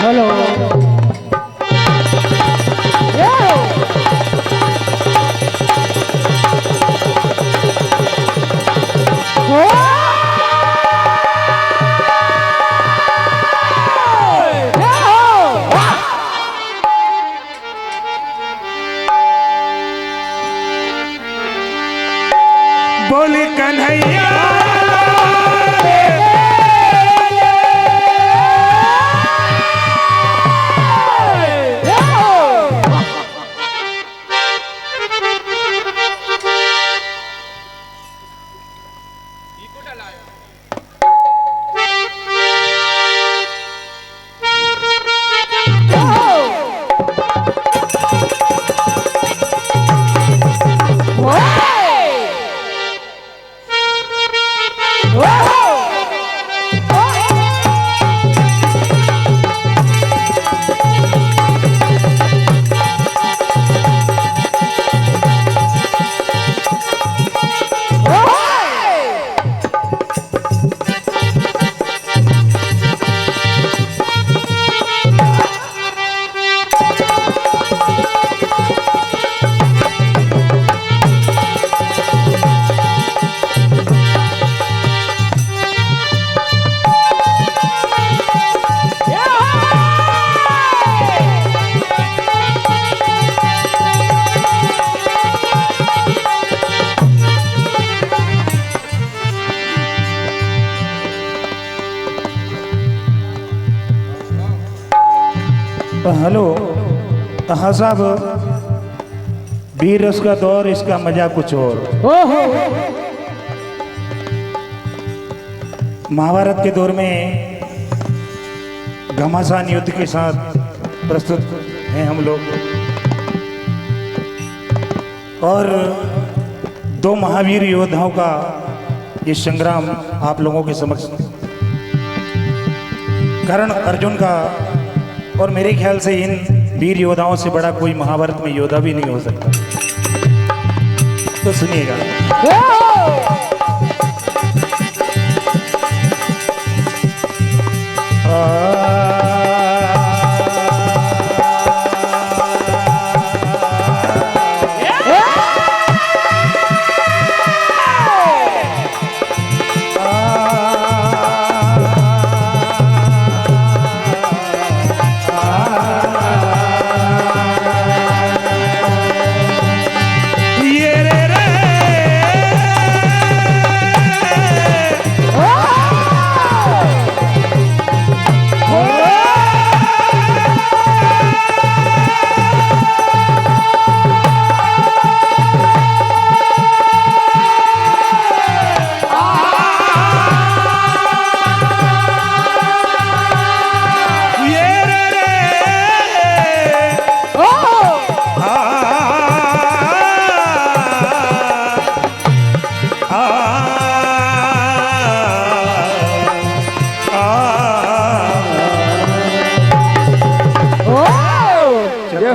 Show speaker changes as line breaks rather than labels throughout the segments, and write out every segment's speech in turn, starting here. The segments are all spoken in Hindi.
हेलो
बोल कन्हैया हेलो। हाँ साहब, वीर रस का दौर, इसका मजा कुछ और। महाभारत के दौर में घमासान युद्ध के साथ प्रस्तुत हैं हम लोग, और दो महावीर योद्धाओं का ये संग्राम आप लोगों के समक्ष, कर्ण अर्जुन का। और मेरे ख्याल से इन वीर योद्धाओं से बड़ा कोई महाभारत में योद्धा भी नहीं हो सकता। तो सुनिएगा।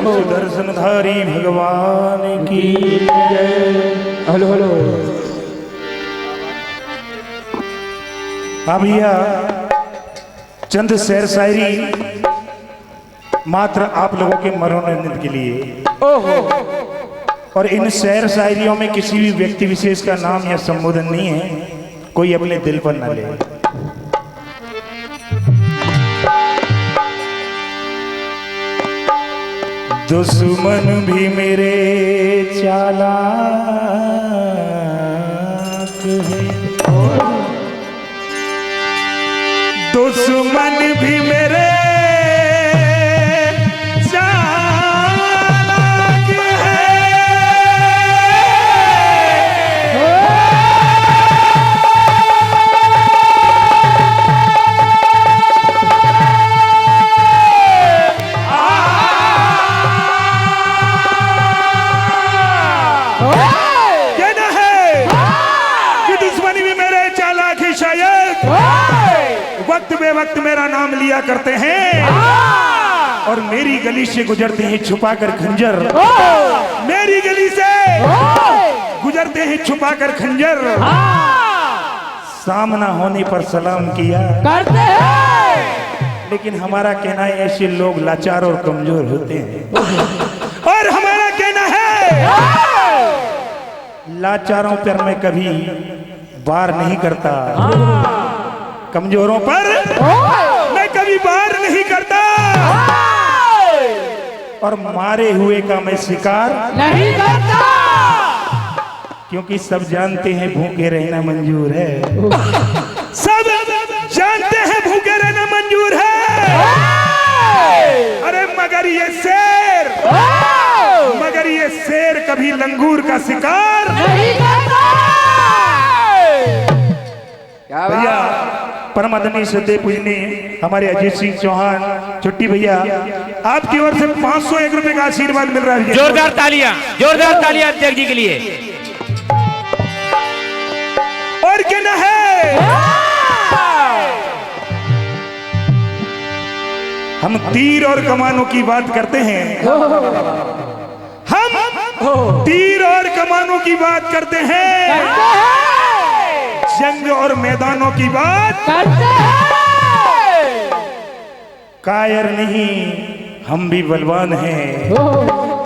सुदर्शनधारी भगवान की जय।
Hello hello.
हाँ भैया, चंद शेर शायरी मात्र आप लोगों के मनोरंजन के लिए। और इन शेर शायरियों में किसी भी व्यक्ति विशेष का नाम या संबोधन नहीं है, कोई अपने दिल पर न ले। दुश्मन भी मेरे चालाक है, दुश्मन भी मेरे चालाक है। वक्त बेवक्त मेरा नाम लिया करते हैं, और मेरी गली से गुजरते हैं छुपाकर खंजर। मेरी गली से गुजरते हैं छुपाकर खंजर। सामना होने पर सलाम किया
करते हैं,
लेकिन हमारा कहना है ऐसे लोग लाचार और कमजोर होते हैं। और हमारा कहना है लाचारों पर मैं कभी वार नहीं करता, कमजोरों पर मैं कभी वार नहीं करता, और मारे हुए का मैं शिकार नहीं करता, क्योंकि सब जानते हैं भूखे रहना मंजूर है। सब जानते हैं भूखे रहना मंजूर है। अरे मगर ये शेर कभी लंगूर का शिकार नहीं करता। भैया परमादनी सदे पूजनी हमारे अजीत सिंह चौहान छुट्टी भैया, आपकी ओर से 501 रुपए का आशीर्वाद मिल रहा है।
जोरदार तालियां अध्यक्ष जी के लिए।
और कहना है हम तीर और कमानों की बात करते हैं, हम तीर और कमानों की बात करते हैं, जंग और मैदानों की बात करते हैं। कायर नहीं हम भी बलवान हैं,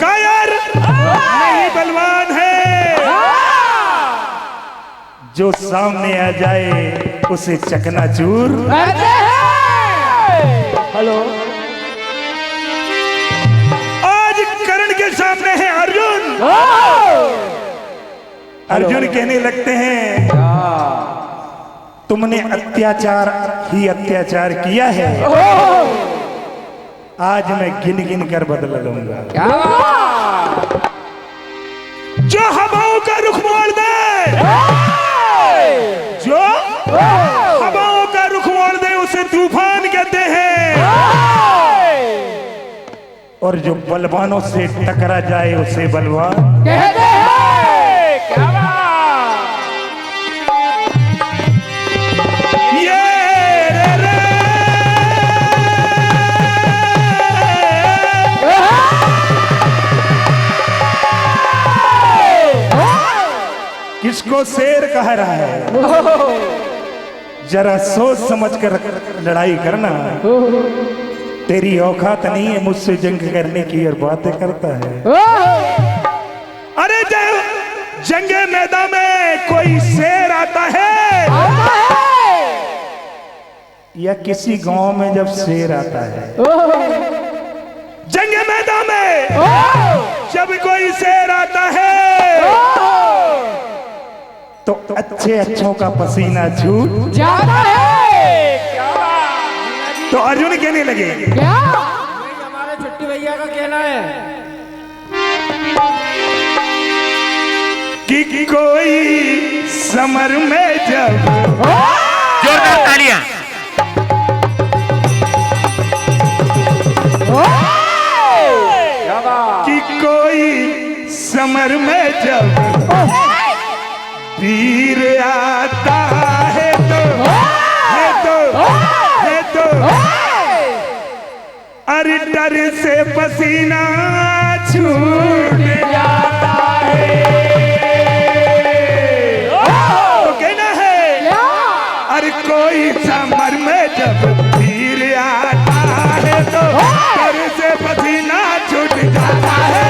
कायर नहीं बलवान है, जो सामने आ जाए उसे चकनाचूर करते हैं। हेलो, आज करण के सामने है अर्जुन। अर्जुन कहने लगते हैं तुमने अत्याचार ही अत्याचार किया है, आज मैं गिन गिन कर बदला लूंगा। जो हवाओं का रुख मोड़ दे, जो हवाओं का रुख मोड़ दे उसे तूफान कहते हैं, और जो बलवानों से टकरा जाए उसे बलवान कहते हैं। क्या ये रे किसको शेर कह रहा है? जरा सोच समझ कर लड़ाई करना, तेरी औकात नहीं है मुझसे जंग करने की और बातें करता है। अरे जब जंगे मैदान में कोई शेर आता है या किसी गांव में जब शेर आता है, जंगे मैदान में जब कोई शेर आता है तो अच्छे अच्छों का पसीना छूट जाता है। तो अर्जुन कहने लगे क्या?
हमारे छुट्टी भैया का कहना है
कि कोई समर में जब
जोरदार तालियां।
कि कोई समर में जब वीर आता है तो अरे डर से पसीना छूट जाता है। तो कहना है अरे कोई समर में जब वीर आता है तो डर से पसीना छूट जाता है।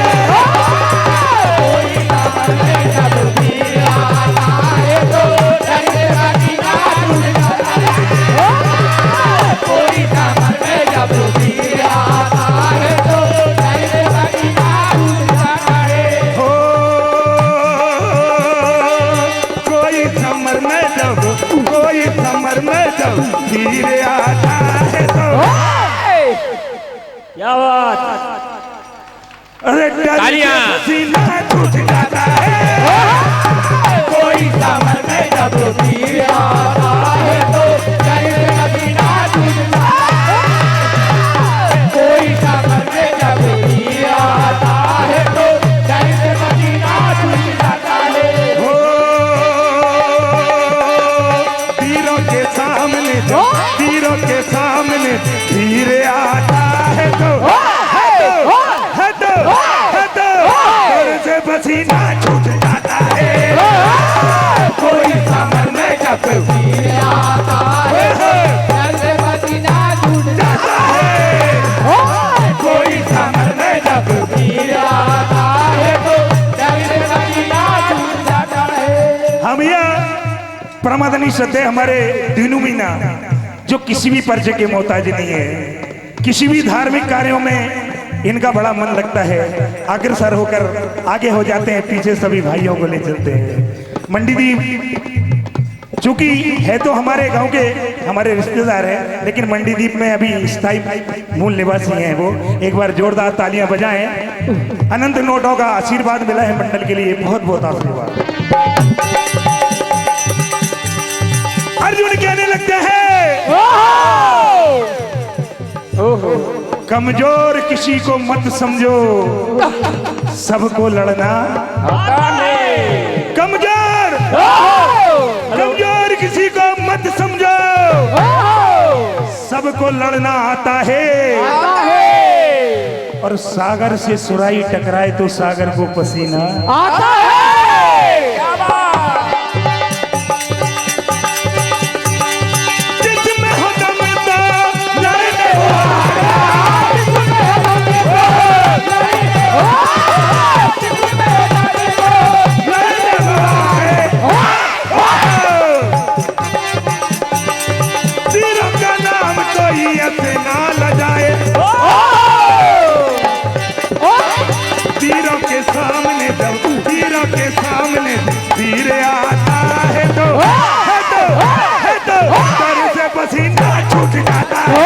वीर आता है तो क्या बात, अरे पसीना छूट जाता है। कोई समर में जब वीर आता है तो पसीना छूट जाता है। कोई समर में जब वीर आता है तो पसीना छूट जाता है। वीरों के सामने वीर आता है तो डर से पसीना छूट जाता है। कोई समर में जब वीर आता है डर से पसीना छूट जाता है। परमादनी सत्य हमारे दीनू मीना जो किसी भी परिचय के मोहताज नहीं है, किसी भी धार्मिक कार्यों में इनका बड़ा मन लगता है, अग्रसर होकर आगे हो जाते हैं, पीछे सभी भाइयों को ले चलते हैं। मंडीदीप चूंकि है तो हमारे गांव के हमारे रिश्तेदार हैं, लेकिन मंडीदीप में अभी स्थायी मूल निवासी हैं वो। एक बार जोरदार तालियां बजाएं। अनंत नोटों का आशीर्वाद मिला है मंडल के लिए, बहुत बहुत आशीर्वाद। अर्जुन कहने लगते हैं कमजोर किसी को मत समझो, सबको लड़ना कमजोर कमजोर किसी को मत समझो, सबको लड़ना आता है। और सागर से सुराही टकराए तो सागर को पसीना आता है। वीर आता है तो सर से पसीना छूट जाता है।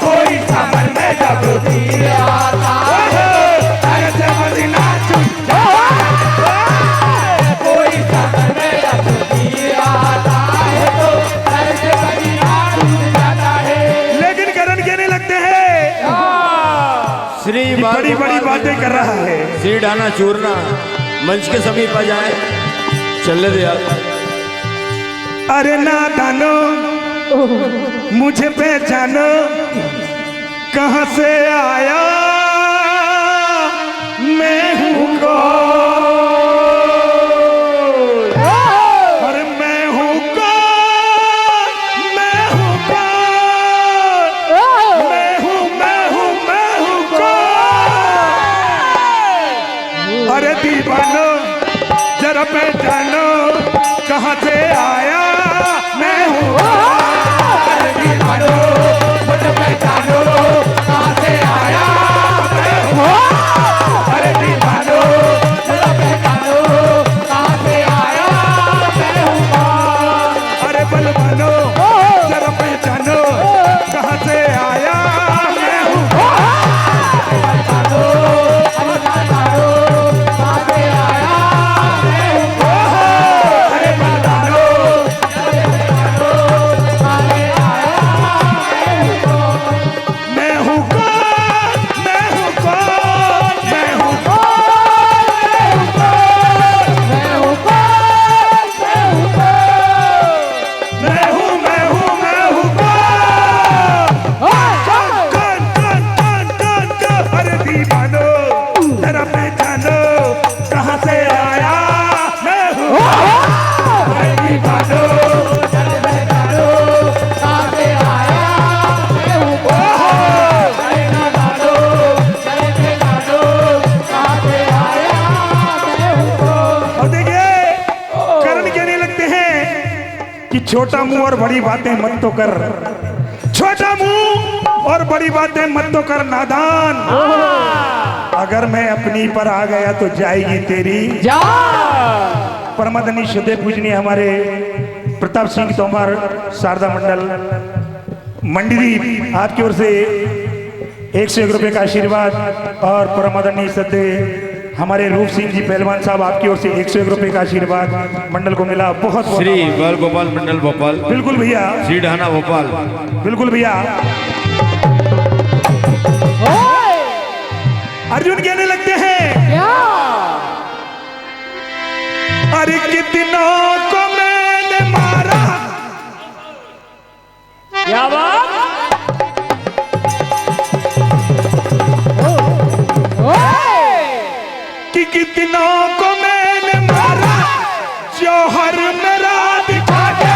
कोई सामन में जब वीर आता है सर से पसीना छूट जाता है। कोई सामन में जब वीर आता है तो सर से पसीना छूट जाता है। लेकिन करण कहने लगते हैं
श्री
बड़ी बड़ी बातें कर रहा है।
श्री ढाना चूरना मंच के समीप आ जाए, चल दे यार।
अरे नादानो मुझे पहचानो, कहां से आया मैं हूं कौन, अरे मैं हूं कौन, मैं हूं कौन, मैं हूं कौन। अरे दीवानो जरा पहचानो कहां से आया मैं हूं। अरे दीवानो मुझे पहचानो कहां से आया मैं हूं। अरे दीवानो जरा पहचानो कहां से आया मैं हूं। अरे बलवानो जरा पहचानो कहां से आया मैं हूं। छोटा मुंह और बड़ी बातें मत तो कर, छोटा मुंह और बड़ी बातें मत तो कर नादान। अगर मैं अपनी पर आ गया तो जाएगी तेरी परमादनी शुद्ध पूजनीय हमारे प्रताप सिंह तोमर शारदा मंडल मंडीदीप आपकी ओर से 101 रुपए का आशीर्वाद। और परमादनी सत्य हमारे रूप सिंह जी पहलवान साहब आपकी ओर से 101 रुपए का आशीर्वाद मंडल को मिला। बहुत
श्री बाल गोपाल मंडल भोपाल।
बिल्कुल भैया।
श्री ढाना भोपाल।
बिल्कुल भैया। अर्जुन कहने लगते हैं क्या? अरे कितनों को मैंने मारा,
क्या बात?
कि कितनों को मैंने मारा, जौहर मेरा दिखा दे।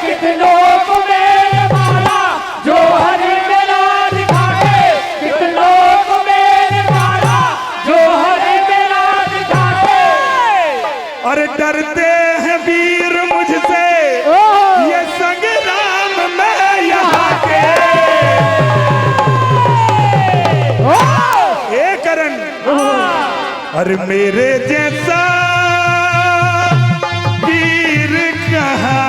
कितनों को मैंने मारा, जौहर मेरा दिखा दे। कितनों को मैंने मारा, जौहर मेरा दिखा दे।
अरे डरते हैं वीर मुझसे, अरे मेरे जैसा वीर कहाँ,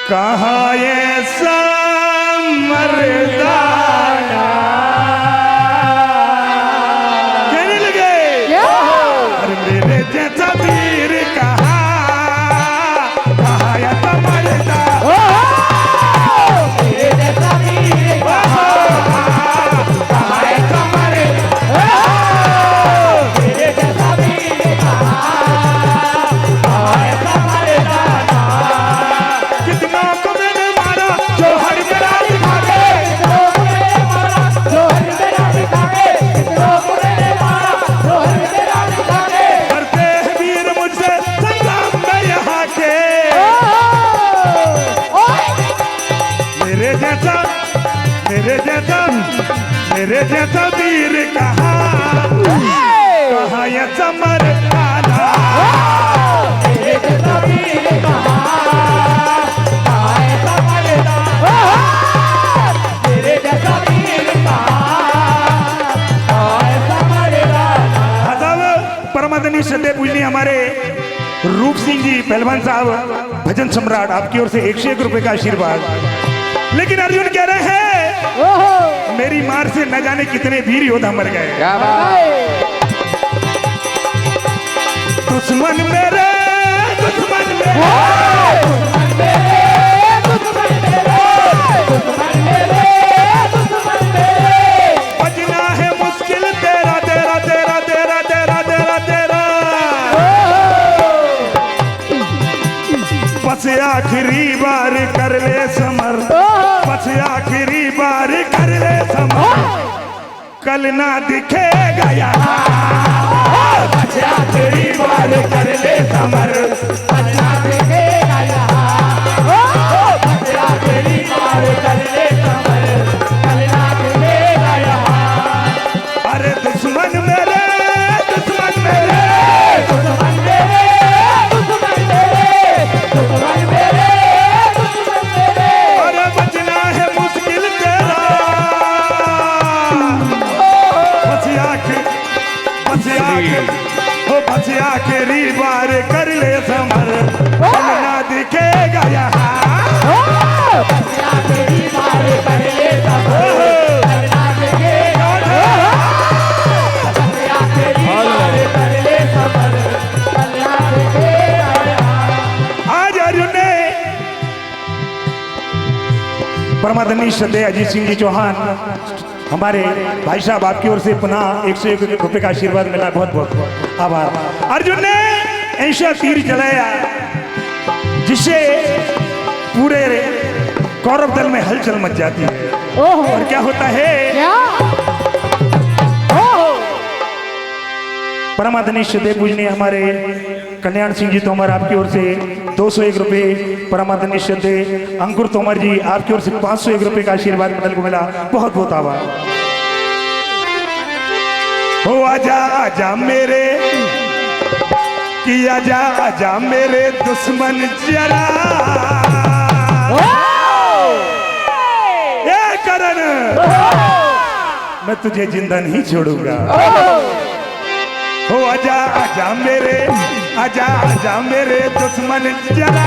कहाँ ऐसा मर्दाना। कहने लगे अरे मेरे जैसा वीर कहाँ, कहाँ ऐसा मर्दाना।
मेरे जैसा वीर कहाँ ऐसा मर्दाना। मेरे जैसा वीर कहाँ ऐसा मर्दाना।
कितना को मैंने मारा जो हर मेरा दिखा दे, करते हैं वीर मुझसे संग्राम में यहाँ के। मेरे जैसा मेरे जैसा मेरे जैसा वीर कहाँ, कहाँ ये समर खाना।
मेरे जैसा वीर कहाँ, कहाँ ऐसा मर्दाना। मेरे जैसा वीर कहाँ ऐसा मर्दाना।
साहब परमादनी सदैव पूजनी हमारे रूप सिंह जी पहलवान साहब भजन सम्राट, आपकी ओर से 101 रुपए का आशीर्वाद। लेकिन अर्जुन कह रहे हैं मेरी मार से न जाने कितने वीर योद्धा मर गए। दुश्मन मेरे दुश्मन मेरे बजना है मुश्किल तेरा तेरा तेरा तेरा तेरा तेरा तेरा। बस आखिरी बार कर ले समर, बस आखिरी बार कर ले समर, कल ना दिखेगा यहाँ। बस आखिरी बार कर ले समर,
कल ना दिखेगा यहाँ। बस आखिरी बार कर ले समर, कल ना दिखेगा यहाँ।
अरे दुश्मन मेरे दुश्मन मेरे
दुश्मन मेरे दुश्मन मेरे दुश्मन मेरे दुश्मन मेरे।
अरे बचना है मुश्किल तेरा। बस आखिरी बार कर ले समर, कल ना दिखेगा यहाँ।
बस आखिरी बार कर ले समर, कल ना दिखेगा यहाँ। बस आखिरी बार कर ले समर, कल ना दिखेगा यहाँ।
आज अर्जुन ने परमादनी श्रद्धेय अजीत सिंह जी चौहान हमारे भाई साहब, आपकी ओर से पुनः 101 रुपए का आशीर्वाद मिला, बहुत बहुत आभार। अर्जुन ने ऐसा तीर चलाया जिससे पूरे कौरव दल में हलचल मच जाती है। और क्या होता है, परमादनी श्रद्धेय पूजनीय हमारे कल्याण सिंह जी तोमर, आपकी ओर से 201 रुपए। परमादनी श्रद्धेय अंकुर तोमर जी, आपकी ओर से 501 रुपए का आशीर्वाद मेडल को मिला, बहुत बहुत आभार। हो आजा आजा मेरे कि आजा आजा मेरे दुश्मन जरा, ये करण मैं तुझे जिंदा नहीं छोड़ूंगा। हो आजा आजा मेरे दुश्मन जरा।